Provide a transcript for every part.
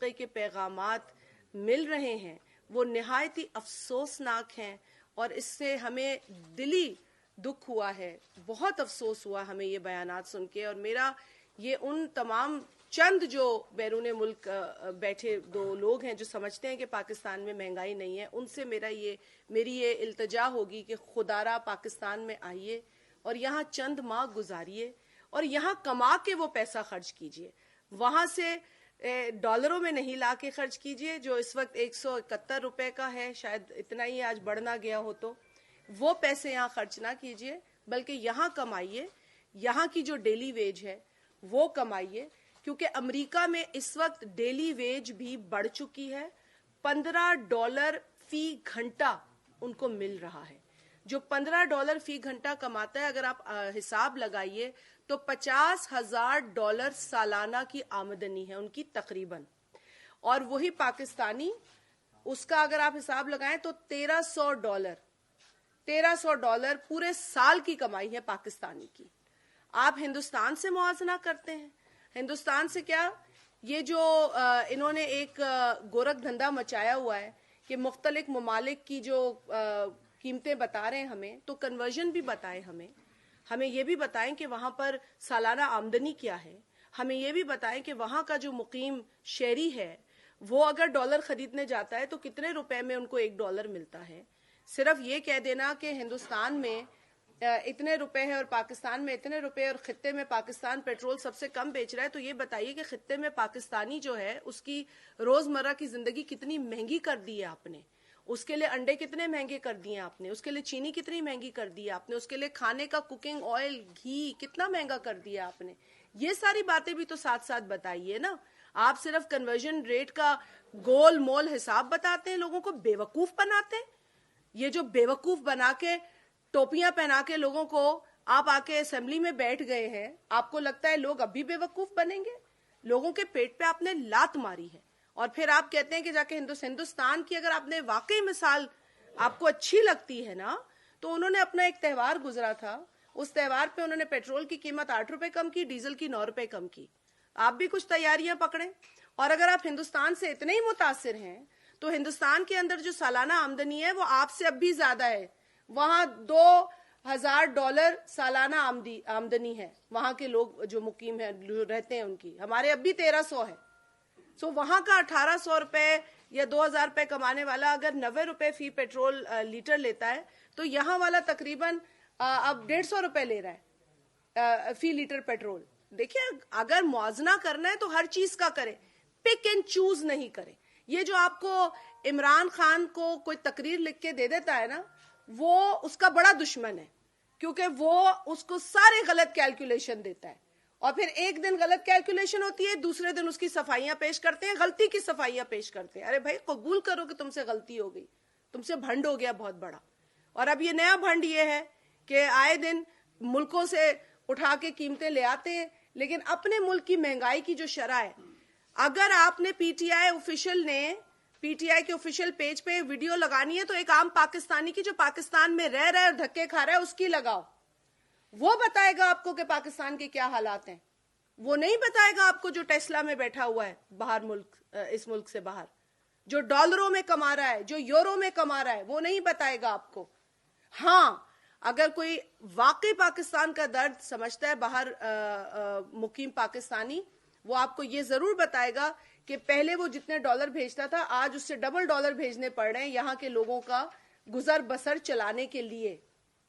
طریقے کے پیغامات مل رہے ہیں وہ نہایت ہی افسوسناک ہیں، اور اس سے ہمیں دلی دکھ ہوا ہے، بہت افسوس ہوا ہمیں یہ بیانات سن کے. اور میرا یہ ان تمام چند جو بیرون ملک بیٹھے دو لوگ ہیں جو سمجھتے ہیں کہ پاکستان میں مہنگائی نہیں ہے، ان سے میری یہ التجا ہوگی کہ خدارا پاکستان میں آئیے اور یہاں چند ماہ گزاریے اور یہاں کما کے وہ پیسہ خرچ کیجئے. وہاں سے ڈالروں میں نہیں لا کے خرچ کیجئے جو اس وقت 171 روپے کا ہے، شاید اتنا ہی آج بڑھنا گیا ہو، تو وہ پیسے یہاں خرچ نہ کیجئے بلکہ یہاں کمائیے، یہاں کی جو ڈیلی ویج ہے وہ کمائیے. کیونکہ امریکہ میں اس وقت ڈیلی ویج بھی بڑھ چکی ہے، $15 فی گھنٹہ ان کو مل رہا ہے. جو $15 فی گھنٹہ کماتا ہے، اگر آپ حساب لگائیے تو $50,000 سالانہ کی آمدنی ہے ان کی تقریباً. اور وہی پاکستانی، اس کا اگر آپ حساب لگائیں تو $1,300 پورے سال کی کمائی ہے پاکستانی کی. آپ ہندوستان سے موازنہ کرتے ہیں، ہندوستان سے کیا، یہ جو انہوں نے ایک گورکھ دھندا مچایا ہوا ہے کہ مختلف ممالک کی جو قیمتیں بتا رہے ہیں ہمیں، تو کنورژن بھی بتائیں ہمیں یہ بھی بتائیں کہ وہاں پر سالانہ آمدنی کیا ہے، ہمیں یہ بھی بتائیں کہ وہاں کا جو مقیم شہری ہے وہ اگر ڈالر خریدنے جاتا ہے تو کتنے روپے میں ان کو $1 ملتا ہے. صرف یہ کہہ دینا کہ ہندوستان میں اتنے روپے ہے اور پاکستان میں اتنے روپے اور خطے میں پاکستان پیٹرول سب سے کم بیچ رہا ہے، تو یہ بتائیے کہ خطے میں پاکستانی جو ہے اس کی روزمرہ کی زندگی کتنی مہنگی کر دی ہے آپ نے، اس کے لیے انڈے کتنے مہنگے کر دیے آپ نے، اس کے لیے چینی کتنی مہنگی کر دی ہے آپ نے، اس کے لیے کھانے کا کوکنگ آئل گھی کتنا مہنگا کر دیا آپ نے. یہ ساری باتیں بھی تو ساتھ ساتھ بتائیے نا. آپ صرف کنورژن ریٹ کا گول مول حساب بتاتے ہیں، لوگوں کو بیوقوف بناتے ہیں. یہ جو بیوقوف بنا کے ٹوپیاں پہنا کے لوگوں کو آپ آ کے اسمبلی میں بیٹھ گئے ہیں، آپ کو لگتا ہے لوگ اب بھی بیوقوف بنیں گے؟ لوگوں کے پیٹ پہ آپ نے لات ماری ہے اور پھر آپ کہتے ہیں کہ جا کے ہندوستان کی اگر آپ نے واقعی مثال آپ کو اچھی لگتی ہے نا، تو انہوں نے اپنا ایک تہوار گزرا تھا، اس تہوار پہ انہوں نے پیٹرول کی قیمت $8 کم کی، ڈیزل کی $9 کم کی. آپ بھی کچھ تیاریاں پکڑیں. اور اگر آپ ہندوستان سے اتنے ہی متاثر ہیں تو ہندوستان کے اندر جو سالانہ آمدنی ہے وہ آپ سے اب بھی زیادہ ہے. وہاں $2,000 سالانہ آمدنی ہے وہاں کے لوگ جو مقیم ہیں جو رہتے ہیں ان کی، ہمارے اب بھی 1,300 ہے. سو وہاں کا 1,800 روپے یا 2,000 روپے کمانے والا اگر 90 روپے فی پیٹرول لیٹر لیتا ہے تو یہاں والا تقریباً اب 150 روپے لے رہا ہے فی لیٹر پیٹرول. دیکھیں اگر موازنہ کرنا ہے تو ہر چیز کا کرے، پک اینڈ چوز نہیں کرے. یہ جو آپ کو عمران خان کو کوئی تقریر لکھ کے دے دیتا ہے نا، وہ اس کا بڑا دشمن ہے، کیونکہ وہ اس کو سارے غلط کیلکولیشن دیتا ہے اور پھر ایک دن غلط کیلکولیشن ہوتی ہے، دوسرے دن اس کی صفائیاں پیش کرتے ہیں، غلطی کی صفائیاں پیش کرتے ہیں. ارے بھائی قبول کرو کہ تم سے غلطی ہو گئی، تم سے بھنڈ ہو گیا بہت بڑا. اور اب یہ نیا بھنڈ یہ ہے کہ آئے دن ملکوں سے اٹھا کے قیمتیں لے آتے ہیں، لیکن اپنے ملک کی مہنگائی کی جو شرح ہے، اگر آپ نے پی ٹی آئی کے آفیشیل پیج پہ ویڈیو لگانی ہے تو ایک عام پاکستانی کی جو پاکستان میں رہ رہا ہے اور دھکے کھا رہا ہے اس کی لگاؤ. وہ بتائے گا آپ کو کہ پاکستان کے کیا حالات ہیں. وہ نہیں بتائے گا آپ کو جو ٹیسلا میں بیٹھا ہوا ہے باہر ملک، اس ملک سے باہر، جو ڈالروں میں کما رہا ہے، جو یورو میں کما رہا ہے، وہ نہیں بتائے گا آپ کو. ہاں اگر کوئی واقعی پاکستان کا درد سمجھتا ہے باہر مقیم پاکستانی، وہ آپ کو یہ ضرور بتائے گا کہ پہلے وہ جتنے ڈالر بھیجتا تھا آج اس سے ڈبل ڈالر بھیجنے پڑ رہے ہیں یہاں کے لوگوں کا گزر بسر چلانے کے لیے.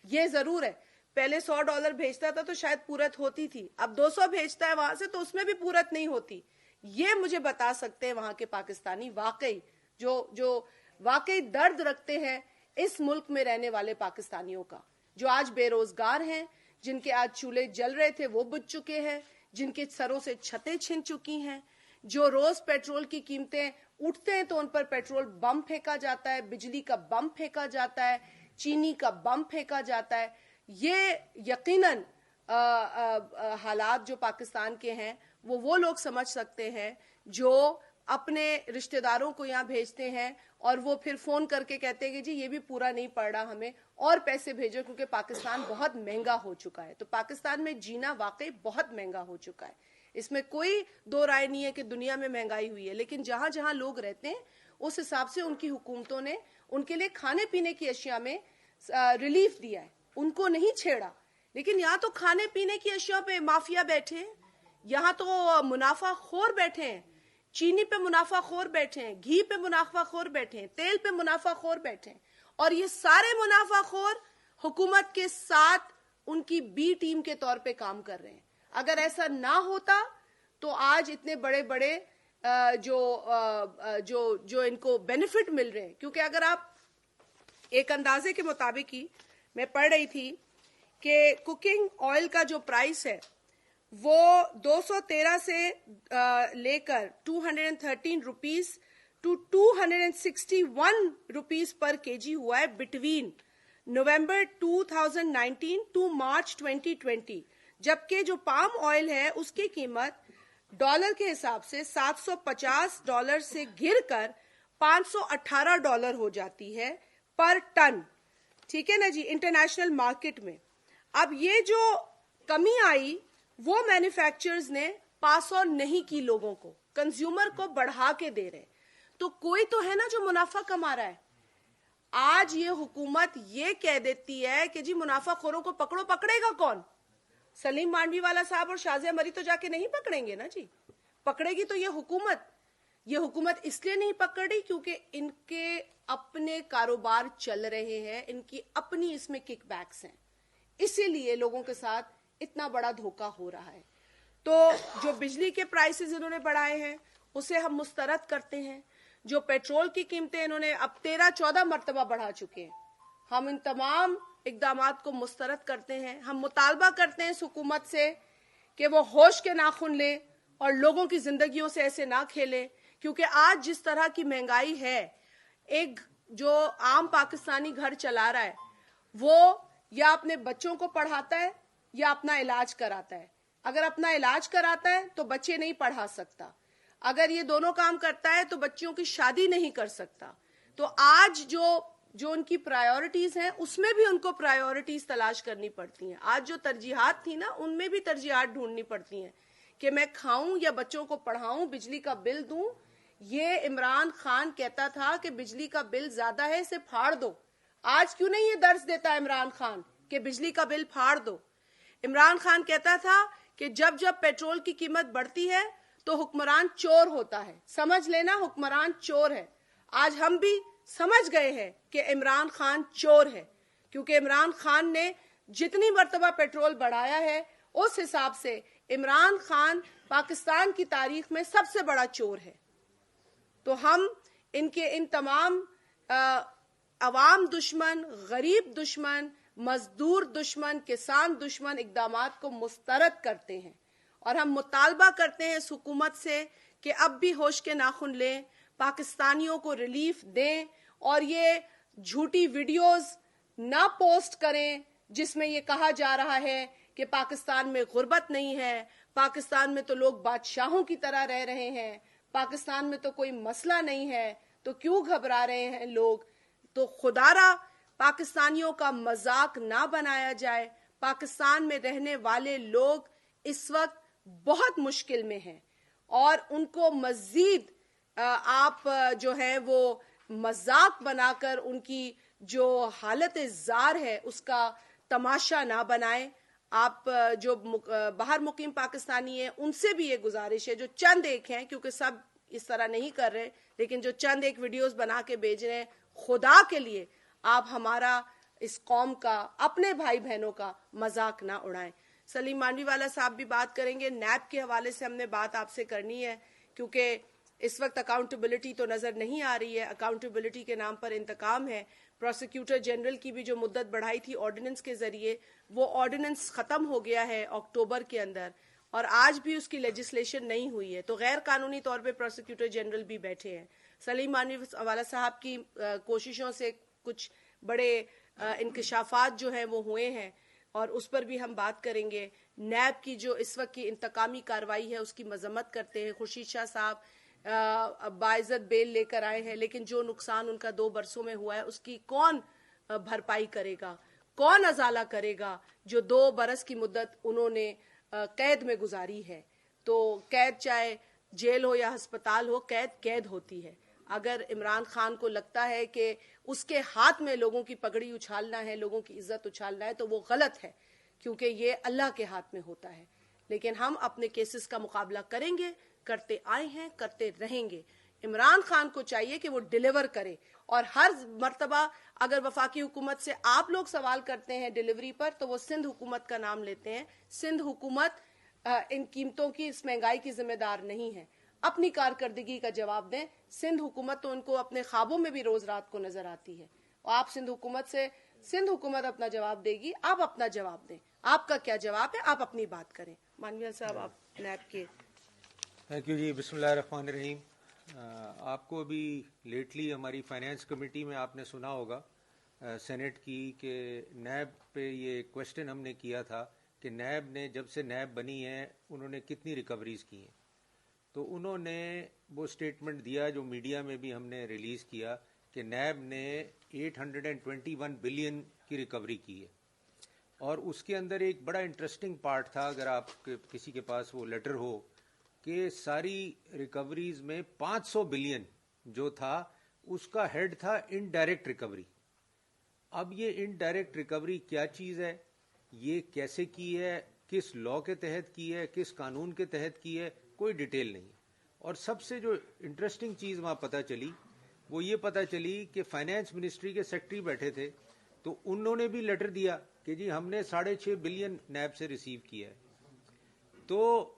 یہ ضرور ہے، پہلے $100 بھیجتا تھا تو شاید پورت ہوتی تھی، اب 200 بھیجتا ہے وہاں سے تو اس میں بھی پورت نہیں ہوتی. یہ مجھے بتا سکتے ہیں وہاں کے پاکستانی واقعی جو واقعی درد رکھتے ہیں اس ملک میں رہنے والے پاکستانیوں کا، جو آج بے روزگار ہیں، جن کے آج چولہے جل رہے تھے وہ بجھ چکے ہیں، جن کے سروں سے چھتیں چھن چکی ہیں، جو روز پیٹرول کی قیمتیں اٹھتے ہیں تو ان پر پیٹرول بم پھینکا جاتا ہے، بجلی کا بم پھینکا جاتا ہے، چینی کا بم پھینکا جاتا ہے. یہ یقیناً حالات جو پاکستان کے ہیں وہ لوگ سمجھ سکتے ہیں جو اپنے رشتہ داروں کو یہاں بھیجتے ہیں اور وہ پھر فون کر کے کہتے ہیں کہ جی یہ بھی پورا نہیں پڑ رہا، ہمیں اور پیسے بھیجو کیونکہ پاکستان بہت مہنگا ہو چکا ہے. تو پاکستان میں جینا واقعی بہت مہنگا ہو چکا ہے. اس میں کوئی دو رائے نہیں ہے کہ دنیا میں مہنگائی ہوئی ہے، لیکن جہاں جہاں لوگ رہتے ہیں اس حساب سے ان کی حکومتوں نے ان کے لیے کھانے پینے کی اشیاء میں ریلیف دیا ہے، ان کو نہیں چھیڑا. لیکن یہاں تو کھانے پینے کی اشیاء پہ مافیا بیٹھے ہیں، یہاں تو منافع خور بیٹھے ہیں، چینی پہ منافع خور بیٹھے ہیں، گھی پہ منافع خور بیٹھے ہیں، تیل پہ منافع خور بیٹھے ہیں، اور یہ سارے منافع خور حکومت کے ساتھ ان کی بی ٹیم کے طور پہ کام کر رہے ہیں. اگر ایسا نہ ہوتا تو آج اتنے بڑے بڑے جو ان کو بینیفٹ مل رہے ہیں. کیونکہ اگر آپ ایک اندازے کے مطابق ہی میں پڑھ رہی تھی کہ کوکنگ آئل کا جو پرائس ہے وہ 213 سے لے کر 213 روپیز ٹو 261 روپیز پر کے جی ہوا ہے بٹوین نومبر 2019 ٹو مارچ 2020. جبکہ جو پام آئل ہے اس کی قیمت ڈالر کے حساب سے $750 سے گر کر $518 ہو جاتی ہے پر ٹن. ٹھیک ہے نا جی، انٹرنیشنل مارکیٹ میں. اب یہ جو کمی آئی وہ مینوفیکچررز نے پاس آن نہیں کی، لوگوں کو، کنزیومر کو بڑھا کے دے رہے. تو کوئی تو ہے نا جو منافع کما رہا ہے. آج یہ حکومت یہ کہہ دیتی ہے کہ جی منافع خوروں کو پکڑو، پکڑے گا کون؟ سلیم مانڈوی والا صاحب اور شازیہ مری تو جا کے نہیں پکڑیں گے نا جی. پکڑے گی تو یہ حکومت اس لیے نہیں پکڑ رہی کیونکہ ان کے اپنے کاروبار چل رہے ہیں، ان کی اپنی اس میں کک بیکس ہیں، اسی لیے لوگوں کے ساتھ اتنا بڑا دھوکہ ہو رہا ہے. تو جو بجلی کے پرائسز انہوں نے بڑھائے ہیں اسے ہم مسترد کرتے ہیں. جو پیٹرول کی قیمتیں انہوں نے اب 13-14 مرتبہ بڑھا چکے ہیں، ہم ان تمام اقدامات کو مسترد کرتے ہیں. ہم مطالبہ کرتے ہیں اس حکومت سے کہ وہ ہوش کے ناخن لے اور لوگوں کی زندگیوں سے ایسے نہ کھیلے. کیونکہ آج جس طرح کی مہنگائی ہے، ایک جو عام پاکستانی گھر چلا رہا ہے وہ یا اپنے بچوں کو پڑھاتا ہے یا اپنا علاج کراتا ہے. اگر اپنا علاج کراتا ہے تو بچے نہیں پڑھا سکتا، اگر یہ دونوں کام کرتا ہے تو بچوں کی شادی نہیں کر سکتا. تو آج جو ان کی پرائیورٹیز ہیں اس میں بھی ان کو پرائیورٹیز تلاش کرنی پڑتی ہیں. آج جو ترجیحات تھی نا ان میں بھی ترجیحات ڈھونڈنی پڑتی ہیں کہ میں کھاؤں یا بچوں کو پڑھاؤں، بجلی کا بل دوں. یہ عمران خان کہتا تھا کہ بجلی کا بل زیادہ ہے اسے پھاڑ دو. آج کیوں نہیں یہ درس دیتا عمران خان کہ بجلی کا بل پھاڑ دو؟ عمران خان کہتا تھا کہ جب پیٹرول کی قیمت بڑھتی ہے تو حکمران چور ہوتا ہے. سمجھ لینا حکمران چور ہے. آج ہم بھی سمجھ گئے ہیں کہ عمران خان چور ہے، کیونکہ عمران خان نے جتنی مرتبہ پیٹرول بڑھایا ہے اس حساب سے عمران خان پاکستان کی تاریخ میں سب سے بڑا چور ہے. تو ہم ان تمام عوام دشمن، غریب دشمن، مزدور دشمن، کسان دشمن اقدامات کو مسترد کرتے ہیں اور ہم مطالبہ کرتے ہیں اس حکومت سے کہ اب بھی ہوش کے ناخن لیں، پاکستانیوں کو ریلیف دیں اور یہ جھوٹی ویڈیوز نہ پوسٹ کریں جس میں یہ کہا جا رہا ہے کہ پاکستان میں غربت نہیں ہے، پاکستان میں تو لوگ بادشاہوں کی طرح رہ رہے ہیں، پاکستان میں تو کوئی مسئلہ نہیں ہے، تو کیوں گھبرا رہے ہیں لوگ. تو خدا را پاکستانیوں کا مذاق نہ بنایا جائے. پاکستان میں رہنے والے لوگ اس وقت بہت مشکل میں ہیں اور ان کو مزید آپ جو ہے وہ مذاق بنا کر ان کی جو حالت زار ہے اس کا تماشا نہ بنائیں. آپ جو باہر مقیم پاکستانی ہیں ان سے بھی یہ گزارش ہے، جو چند ایک ہیں، کیونکہ سب اس طرح نہیں کر رہے، لیکن جو چند ایک ویڈیوز بنا کے بھیج رہے ہیں، خدا کے لیے آپ ہمارا، اس قوم کا، اپنے بھائی بہنوں کا مذاق نہ اڑائیں. سلیم مانڈوی والا صاحب بھی بات کریں گے. نیب کے حوالے سے ہم نے بات آپ سے کرنی ہے کیونکہ اس وقت اکاؤنٹیبلٹی تو نظر نہیں آ رہی ہے. اکاؤنٹیبلٹی کے نام پر انتقام ہے. پروسیکیوٹر جنرل کی بھی جو مدت بڑھائی تھی آرڈیننس کے ذریعے، وہ آرڈیننس ختم ہو گیا ہے اکتوبر کے اندر اور آج بھی اس کی لیجسلیشن نہیں ہوئی ہے. تو غیر قانونی طور پہ پروسیکیوٹر جنرل بھی بیٹھے ہیں. سلیم مانڈوی والا صاحب کی کوششوں سے کچھ بڑے انکشافات جو ہیں وہ ہوئے ہیں اور اس پر بھی ہم بات کریں گے. نیب کی جو اس وقت کی انتقامی کارروائی ہے اس کی مذمت کرتے ہیں. خورشید شاہ صاحب باعزت بیل لے کر آئے ہیں، لیکن جو نقصان ان کا 2 برسوں میں ہوا ہے اس کی کون بھرپائی کرے گا، کون ازالہ کرے گا جو 2 برس کی مدت انہوں نے قید میں گزاری ہے. تو قید چاہے جیل ہو یا ہسپتال ہو, قید ہوتی ہے. اگر عمران خان کو لگتا ہے کہ اس کے ہاتھ میں لوگوں کی پگڑی اچھالنا ہے, لوگوں کی عزت اچھالنا ہے, تو وہ غلط ہے, کیونکہ یہ اللہ کے ہاتھ میں ہوتا ہے. لیکن ہم اپنے کیسز کا مقابلہ کریں گے, کرتے آئے ہیں, کرتے رہیں گے. عمران خان کو چاہیے کہ وہ ڈیلیور کرے, اور ہر مرتبہ اگر وفاقی حکومت سے آپ لوگ سوال کرتے ہیں ڈیلیوری پر, تو وہ سندھ حکومت کا نام لیتے ہیں. سندھ حکومت ان قیمتوں کی, اس مہنگائی کی ذمہ دار نہیں ہے. اپنی کارکردگی کا جواب دیں. سندھ حکومت تو ان کو اپنے خوابوں میں بھی روز رات کو نظر آتی ہے, اور آپ سندھ حکومت اپنا جواب دے گی. آپ اپنا جواب دیں, آپ کا کیا جواب ہے, آپ اپنی بات کریں. مانویہ صاحب, آپ نیب کے. تھینک یو جی. بسم اللہ الرحمن الرحیم. آپ کو ابھی لیٹلی ہماری فائنینس کمیٹی میں آپ نے سنا ہوگا سینٹ کی, کہ نیب پہ یہ کوشچن ہم نے کیا تھا کہ نیب نے جب سے نیب بنی ہے انہوں نے کتنی ریکوریز کی ہیں. تو انہوں نے وہ سٹیٹمنٹ دیا جو میڈیا میں بھی ہم نے ریلیز کیا کہ نیب نے 821 بلین کی ریکوری کی ہے. اور اس کے اندر ایک بڑا انٹرسٹنگ پارٹ تھا, اگر آپ کسی کے پاس وہ لیٹر ہو, کہ ساری ریکوریز میں 500 بلین جو تھا اس کا ہیڈ تھا انڈائریکٹ ریکوری. اب یہ انڈائریکٹ ریکوری کیا چیز ہے, یہ کیسے کی ہے, کس لا کے تحت کی ہے, کس قانون کے تحت کی ہے, کوئی ڈیٹیل نہیں. اور سب سے جو انٹرسٹنگ چیز وہاں پتہ چلی وہ یہ پتہ چلی کہ فائنینس منسٹری کے سیکرٹری بیٹھے تھے, تو انہوں نے بھی لیٹر دیا کہ جی ہم نے 6.5 بلین نیب سے ریسیو کیا ہے. تو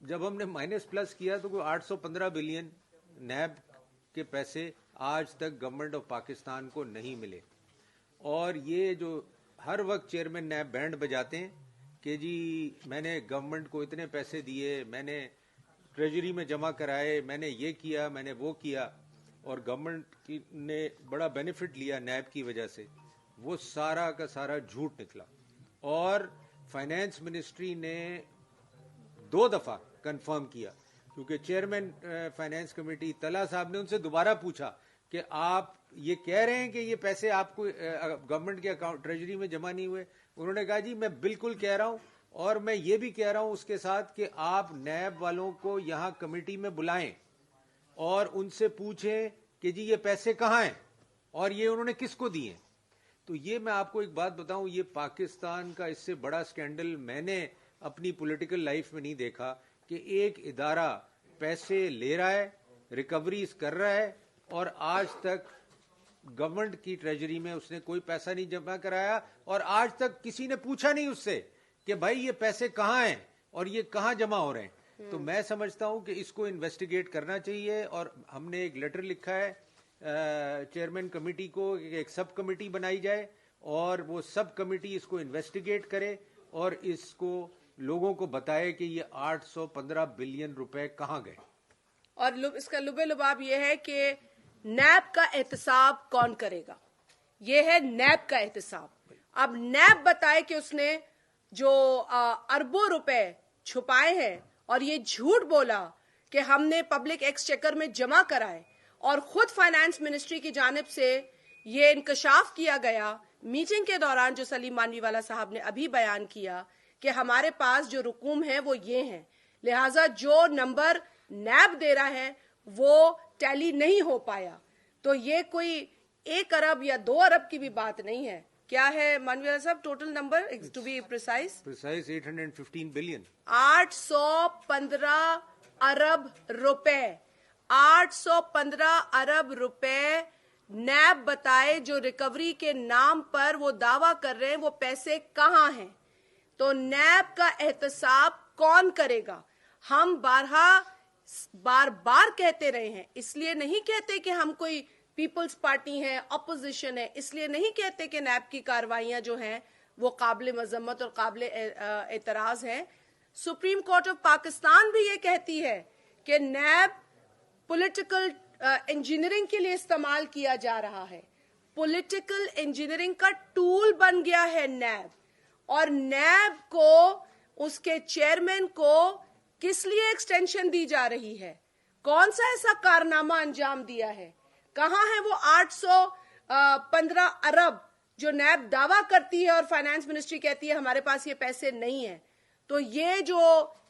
جب ہم نے مائنس پلس کیا تو کوئی 815 بلین نیب کے پیسے آج تک گورنمنٹ آف پاکستان کو نہیں ملے. اور یہ جو ہر وقت چیئرمین نیب بینڈ بجاتے ہیں کہ جی میں نے گورنمنٹ کو اتنے پیسے دیے, میں نے ٹریجری میں جمع کرائے, میں نے یہ کیا, میں نے وہ کیا, اور گورنمنٹ نے بڑا بینیفٹ لیا نیب کی وجہ سے, وہ سارا کا سارا جھوٹ نکلا. اور فائنینس منسٹری نے 2 دفعہ کنفرم کیا, کیونکہ چیئرمین فائنینس کمیٹی طلحہ صاحب نے ان سے دوبارہ پوچھا کہ آپ یہ کہہ رہے ہیں کہ یہ پیسے آپ کو گورنمنٹ کے اکاؤنٹ ٹریجری میں جمع نہیں ہوئے. انہوں نے کہا جی میں بالکل کہہ رہا ہوں, اور میں یہ بھی کہہ رہا ہوں اس کے ساتھ کہ آپ نیب والوں کو یہاں کمیٹی میں بلائیں اور ان سے پوچھیں کہ جی یہ پیسے کہاں ہیں اور یہ انہوں نے کس کو دیے. تو یہ میں آپ کو ایک بات بتاؤں, یہ پاکستان کا اس سے بڑا سکینڈل میں نے اپنی پولیٹیکل لائف میں نہیں دیکھا کہ ایک ادارہ پیسے لے رہا ہے, ریکوریز کر رہا ہے, اور آج تک گورنمنٹ کی ٹریجری میں اس نے کوئی پیسہ نہیں جمع کرایا, اور آج تک کسی نے پوچھا نہیں اس سے کہ بھائی یہ پیسے کہاں ہیں اور یہ کہاں جمع ہو رہے ہیں. تو میں سمجھتا ہوں کہ اس کو انویسٹیگیٹ کرنا چاہیے, اور ہم نے ایک لیٹر لکھا ہے چیئرمین کمیٹی کو کہ ایک سب کمیٹی بنائی جائے, اور وہ سب کمیٹی اس کو انویسٹیگیٹ کرے اور اس کو لوگوں کو بتائے کہ یہ 815 بلین روپے کہاں گئے. اور اس کا لبے لباب یہ ہے کہ نیب کا احتساب کون کرے گا, یہ ہے نیب کا احتساب. اب نیب بتائے کہ اس نے جو اربوں روپے چھپائے ہیں اور یہ جھوٹ بولا کہ ہم نے پبلک ایکسچیکر میں جمع کرائے, اور خود فائنانس منسٹری کی جانب سے یہ انکشاف کیا گیا میٹنگ کے دوران جو سلیم مانوی والا صاحب نے ابھی بیان کیا کہ ہمارے پاس جو رقوم ہے وہ یہ ہیں, لہٰذا جو نمبر نیب دے رہا ہے وہ ٹیلی نہیں ہو پایا. تو یہ کوئی 1 ارب یا 2 ارب کی بھی بات نہیں ہے. کیا ہے مانویہ صاحب total number to be precise 815 billion, 815 ارب روپے. 815 ارب روپے نیب بتائے جو ریکوری کے نام پر وہ دعویٰ کر رہے ہیں, وہ پیسے کہاں ہیں. تو نیب کا احتساب کون کرے گا؟ ہم بار بار کہتے رہے ہیں, اس لیے نہیں کہتے کہ ہم کوئی پیپلز پارٹی ہیں, اپوزیشن ہے, اس لیے نہیں کہتے کہ نیب کی کارروائیاں جو ہیں وہ قابل مذمت اور قابل اعتراض ہیں. سپریم کورٹ آف پاکستان بھی یہ کہتی ہے کہ نیب پولیٹیکل انجینئرنگ کے لیے استعمال کیا جا رہا ہے, پولیٹیکل انجینئرنگ کا ٹول بن گیا ہے نیب. اور نیب کو, اس کے چیئرمین کو کس لیے ایکسٹینشن دی جا رہی ہے؟ کون سا ایسا کارنامہ انجام دیا ہے؟ کہاں ہے وہ 815 ارب جو نیب دعویٰ کرتی ہے اور فائنانس منسٹری کہتی ہے ہمارے پاس یہ پیسے نہیں ہیں؟ تو یہ جو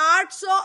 800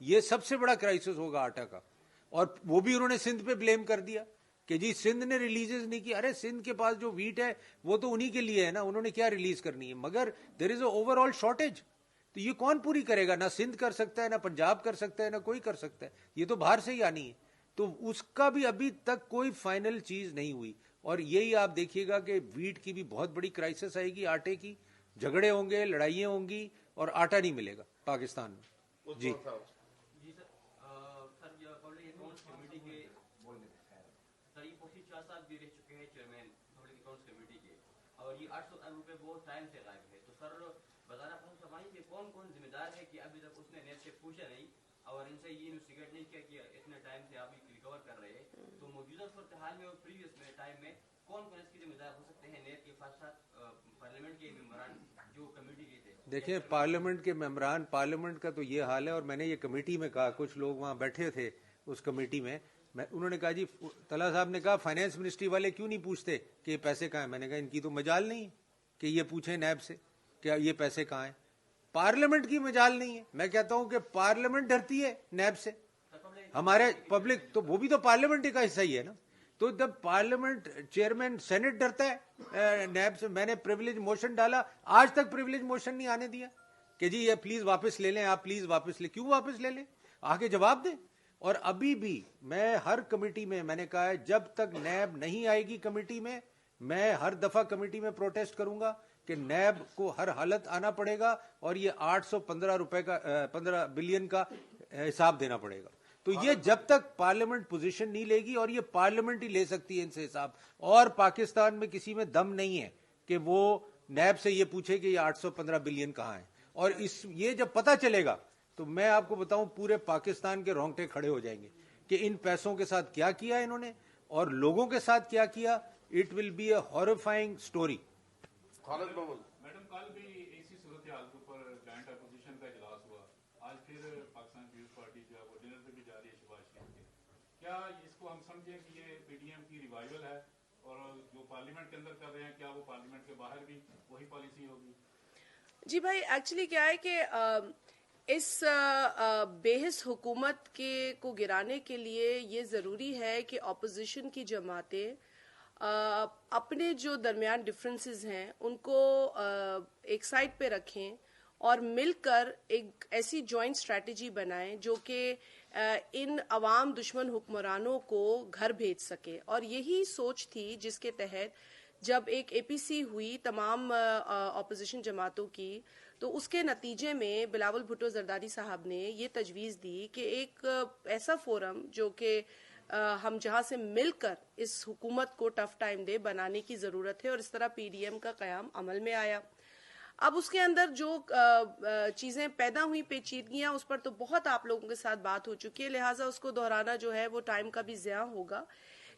یہ سب سے بڑا کرائسس ہوگا آٹا کا. اور وہ بھی انہوں نے سندھ پہ بلیم کر دیا کہ جی سندھ نے ریلیزز نہیں کی. ارے سندھ کے پاس جو ویٹ ہے وہ تو انہی کے لیے ہے نا, انہوں نے کیا ریلیز کرنی ہے, مگر دیر از اے اوور آل شارٹیج. تو یہ کون پوری کرے گا؟ نہ سندھ کر سکتا ہے, نہ پنجاب کر سکتا ہے, نہ کوئی کر سکتا ہے, یہ تو باہر سے ہی آنی ہے. تو اس کا بھی ابھی تک کوئی فائنل چیز نہیں ہوئی. اور یہی آپ دیکھیے گا کہ ویٹ کی بھی بہت بڑی کرائسس آئے گی, آٹے کی جھگڑے ہوں گے, لڑائیاں ہوں گی, اور آٹا نہیں ملے گا پاکستان میں. جی صاحب بھی رہ چکے ہیں چیئرمین پبلک اکاؤنٹس کمیٹی کے, اور یہ 800 ارب روپے بہت ٹائم سے غائب ہے. تو سر بتانا فرمائیے کہ کون کون ذمہ دار ہے کہ ابھی تک اس نے نیب سے پوچھا نہیں اور ان سے یہ انویسٹیگیٹ نہیں کیا کہ اتنے ٹائم سے آپ ریکور کر رہے ہیں. تو موجودہ صورتحال میں اور پریویس میں ٹائم میں کون کون اس کے ذمہ دار ہو سکتے ہیں نیب کے ساتھ ساتھ پارلیمنٹ کے ممبران جو کمیٹی کے تھے؟ دیکھیں پارلیمنٹ کے ممبران, پارلیمنٹ کا تو یہ حال ہے, اور میں نے یہ کمیٹی میں کہا, کچھ لوگ وہاں بیٹھے تھے اس کمیٹی میں, انہوں نے کہا جی طلحہ صاحب نے کہا فائنانس منسٹری والے کیوں نہیں پوچھتے کہ یہ پیسے کہاں ہیں. میں نے کہا ان کی تو مجال نہیں ہے کہ یہ پوچھیں نیب سے کہ یہ پیسے کہاں ہیں. پارلیمنٹ کی مجال نہیں ہے. میں کہتا ہوں کہ پارلیمنٹ ڈرتی ہے نیب سے, ہمارے پبلک تو وہ بھی تو پارلیمنٹ کا حصہ ہی ہے نا. تو جب پارلیمنٹ چیئرمین سینٹ ڈرتا ہے نیب سے, میں نے پریویلیج موشن ڈالا, آج تک پریویلیج موشن نہیں آنے دیا کہ جی یہ پلیز واپس لے لیں, آپ پلیز واپس لیں. کیوں واپس لے لیں؟ آگے جواب دیں. اور ابھی بھی میں ہر کمیٹی میں نے کہا ہے جب تک نیب نہیں آئے گی کمیٹی میں ہر دفعہ کمیٹی میں پروٹیسٹ کروں گا کہ نیب کو ہر حالت آنا پڑے گا اور یہ 815 روپے کا 15 بلین کا حساب دینا پڑے گا. تو یہ جب تک پارلیمنٹ پوزیشن نہیں لے گی, اور یہ پارلیمنٹ ہی لے سکتی ہے ان سے حساب, اور پاکستان میں کسی میں دم نہیں ہے کہ وہ نیب سے یہ پوچھے کہ یہ 815 بلین کہاں ہے. اور یہ جب پتہ چلے گا تو میں آپ کو بتاؤں پورے پاکستان کے رونگٹے کھڑے ہو جائیں گے کہ ان پیسوں کے ساتھ کیا کیا انہوں نے اور لوگوں کے ساتھ کیا کیا. It will be a horrifying story. Madam کل بھی اسی صورتحال کے اوپر جوائنٹ اپوزیشن کا اجلاس ہوا, آج پھر پاکستان پیپلز پارٹی جو ہے وہ ڈنر پہ بھی جا رہی ہے شہباز شریف کے. کیا اس کو ہم سمجھیں کہ یہ پی ڈی ایم کی ریوائول ہے, اور جو پارلیمنٹ کے اندر کر رہے ہیں کیا وہ پارلیمنٹ کے باہر بھی وہی پالیسی ہوگی؟ جی بھائی, ایکچولی کیا ہے کہ اس بے حس حکومت کو گرانے کے لیے یہ ضروری ہے کہ اپوزیشن کی جماعتیں اپنے جو درمیان ڈفرینسز ہیں ان کو ایک سائڈ پہ رکھیں اور مل کر ایک ایسی جوائنٹ اسٹریٹجی بنائیں جو کہ ان عوام دشمن حکمرانوں کو گھر بھیج سکے. اور یہی سوچ تھی جس کے تحت جب ایک اے پی سی ہوئی تمام اپوزیشن جماعتوں کی, تو اس کے نتیجے میں بلاول بھٹو زرداری صاحب نے یہ تجویز دی کہ ایک ایسا فورم جو کہ ہم جہاں سے مل کر اس حکومت کو ٹف ٹائم دے بنانے کی ضرورت ہے, اور اس طرح پی ڈی ایم کا قیام عمل میں آیا. اب اس کے اندر جو چیزیں پیدا ہوئی پیچیدگیاں, اس پر تو بہت آپ لوگوں کے ساتھ بات ہو چکی ہے, لہٰذا اس کو دہرانا جو ہے وہ ٹائم کا بھی ضیاع ہوگا.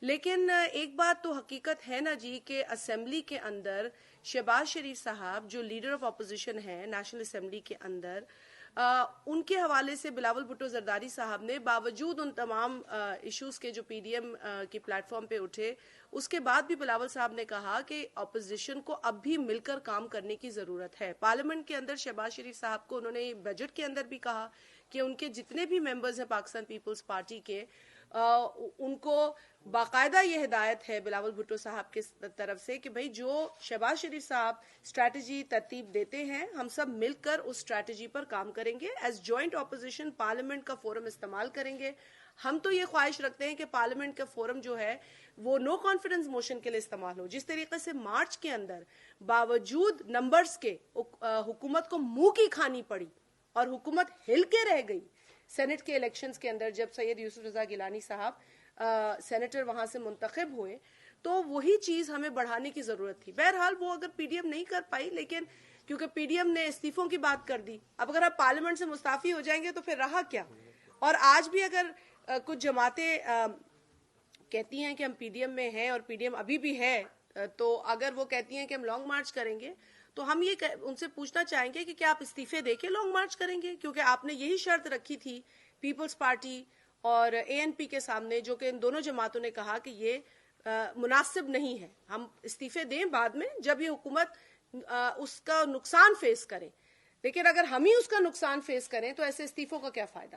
لیکن ایک بات تو حقیقت ہے نا جی کہ اسمبلی کے اندر شہباز شریف صاحب جو لیڈر آف اپوزیشن ہیں نیشنل اسمبلی کے اندر, ان کے حوالے سے بلاول بھٹو زرداری صاحب نے باوجود ان تمام ایشوز کے جو پی ڈی ایم کے پلیٹ فارم پہ اٹھے, اس کے بعد بھی بلاول صاحب نے کہا کہ اپوزیشن کو اب بھی مل کر کام کرنے کی ضرورت ہے. پارلیمنٹ کے اندر شہباز شریف صاحب کو انہوں نے بجٹ کے اندر بھی کہا کہ ان کے جتنے بھی ممبرز ہیں پاکستان پیپلز پارٹی کے, ان کو باقاعدہ یہ ہدایت ہے بلاول بھٹو صاحب کی طرف سے کہ بھئی جو شہباز شریف صاحب اسٹریٹجی ترتیب دیتے ہیں ہم سب مل کر اس اسٹریٹجی پر کام کریں گے. ایز جوائنٹ اپوزیشن پارلیمنٹ کا فورم استعمال کریں گے. ہم تو یہ خواہش رکھتے ہیں کہ پارلیمنٹ کا فورم جو ہے وہ نو کانفیڈنس موشن کے لیے استعمال ہو. جس طریقے سے مارچ کے اندر باوجود نمبرز کے حکومت کو منہ کی کھانی پڑی اور حکومت ہل کے رہ گئی سینٹ کے الیکشنز کے اندر, جب سید یوسف رضا گیلانی صاحب سینیٹر وہاں سے منتخب ہوئے, تو وہی چیز ہمیں بڑھانے کی ضرورت تھی. بہرحال وہ اگر پی ڈی ایم نہیں کر پائی, لیکن کیونکہ پی ڈی ایم نے استعفوں کی بات کر دی, اب اگر آپ پارلیمنٹ سے مستعفی ہو جائیں گے تو پھر رہا کیا. اور آج بھی اگر کچھ جماعتیں کہتی ہیں کہ ہم پی ڈی ایم میں ہیں اور پی ڈی ایم ابھی بھی ہے, تو اگر وہ کہتی ہیں کہ ہم لانگ مارچ کریں گے تو ہم یہ ان سے پوچھنا چاہیں گے کہ کیا آپ استعفے دے کے لانگ مارچ کریں گے, کیونکہ آپ نے یہی شرط رکھی تھی پیپلز پارٹی اور اے این پی کے سامنے, جو کہ ان دونوں جماعتوں نے کہا کہ یہ مناسب نہیں ہے, ہم استعفے دیں بعد میں جب یہ حکومت اس کا نقصان فیس کرے. لیکن اگر ہم ہی اس کا نقصان فیس کریں تو ایسے استعفوں کا کیا فائدہ.